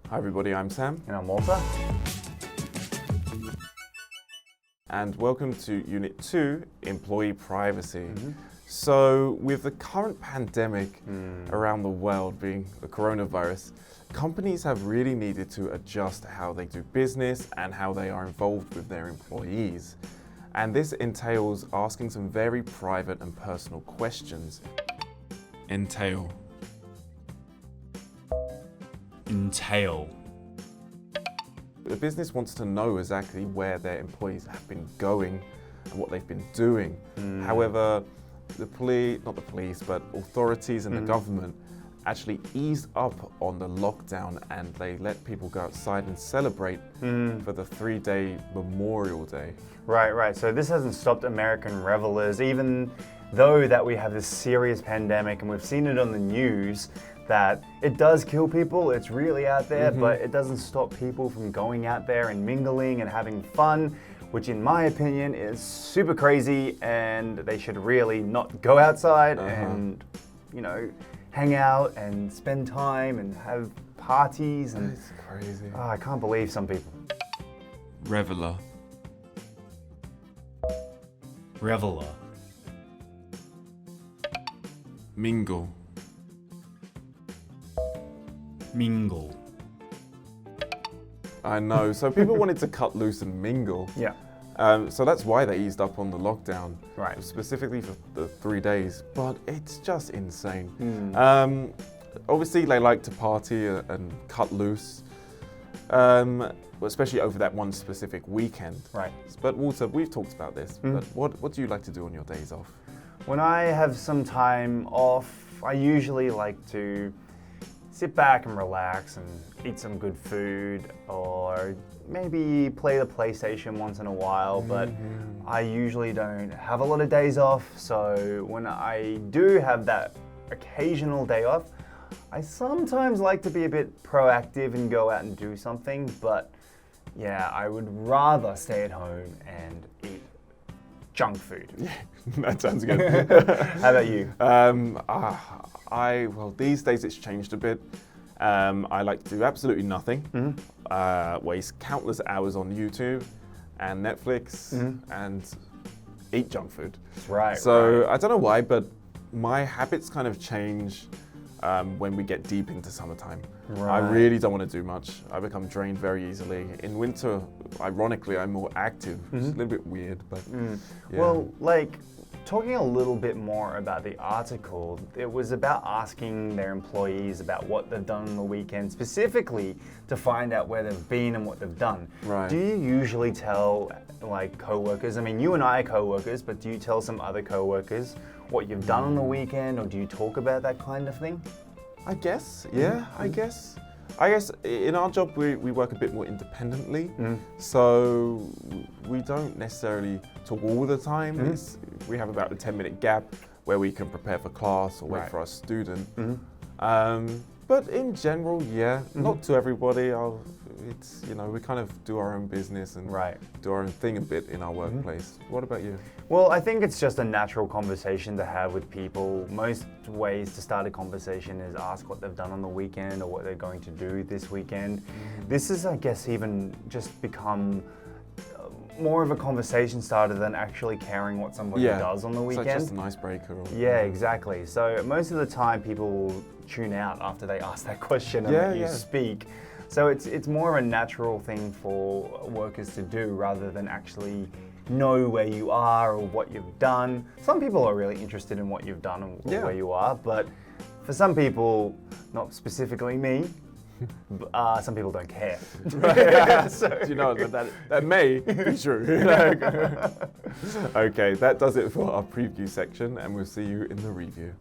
Hi everybody, I'm Sam. And I'm Walter. And welcome to Unit 2, Employee Privacy. So with the current pandemic around the world being the coronavirus, companies have really needed to adjust how they do business and how they are involved with their employees. And this entails asking some very private and personal questions. Entail. The business wants to know exactly where their employees have been going and what they've been doing. However, not the police, but authorities and the government actually eased up on the lockdown and they let people go outside and celebrate for the 3-day Memorial Day. Right. So this hasn't stopped American revelers, even though that we have this serious pandemic and we've seen it on the news that it does kill people, it's really out there, but it doesn't stop people from going out there and mingling and having fun, which in my opinion is super crazy, and they should really not go outside and, hang out and spend time and have parties. And It's crazy. I can't believe some people. Reveler. Mingle. I know. So people wanted to cut loose and mingle. Yeah. So that's why they eased up on the lockdown, Right. specifically for the 3 days. But it's just insane. Obviously, they like to party and cut loose, especially over that one specific weekend. Right. But Walter, we've talked about this. But what do you like to do on your days off? When I have some time off, I usually like to sit back and relax and eat some good food, or maybe play the PlayStation once in a while, but I usually don't have a lot of days off, so when I do have that occasional day off, I sometimes like to be a bit proactive and go out and do something, but yeah, I would rather stay at home and eat junk food. Yeah, that sounds good. How about you? Well, these days it's changed a bit. I like to do absolutely nothing, waste countless hours on YouTube and Netflix and eat junk food. Right. So I don't know why, but my habits kind of change when we get deep into summertime. I really don't want to do much. I become drained very easily. In winter, ironically, I'm more active. It's a little bit weird, but yeah. Well, talking a little bit more about the article, it was about asking their employees about what they've done on the weekend, specifically to find out where they've been and what they've done. Right. Do you usually tell co-workers? I mean, you and I are co-workers, but do you tell some other co-workers what you've done on the weekend, or do you talk about that kind of thing? I guess, yeah, I guess in our job we work a bit more independently, so we don't necessarily talk all the time. We have about a 10-minute gap where we can prepare for class or wait for our student. But in general, yeah, not to everybody. We kind of do our own business and do our own thing a bit in our workplace. What about you? Well, I think it's just a natural conversation to have with people. Most ways to start a conversation is ask what they've done on the weekend or what they're going to do this weekend. This is, I guess, even just become more of a conversation starter than actually caring what somebody does on the weekend. It's like just an icebreaker. Yeah, exactly. So most of the time people will tune out after they ask that question and let you speak. So it's more of a natural thing for workers to do rather than actually know where you are or what you've done. Some people are really interested in what you've done and where you are, but for some people, not specifically me, some people don't care. So, you know, that may be true. Okay, that does it for our preview section, and we'll see you in the review.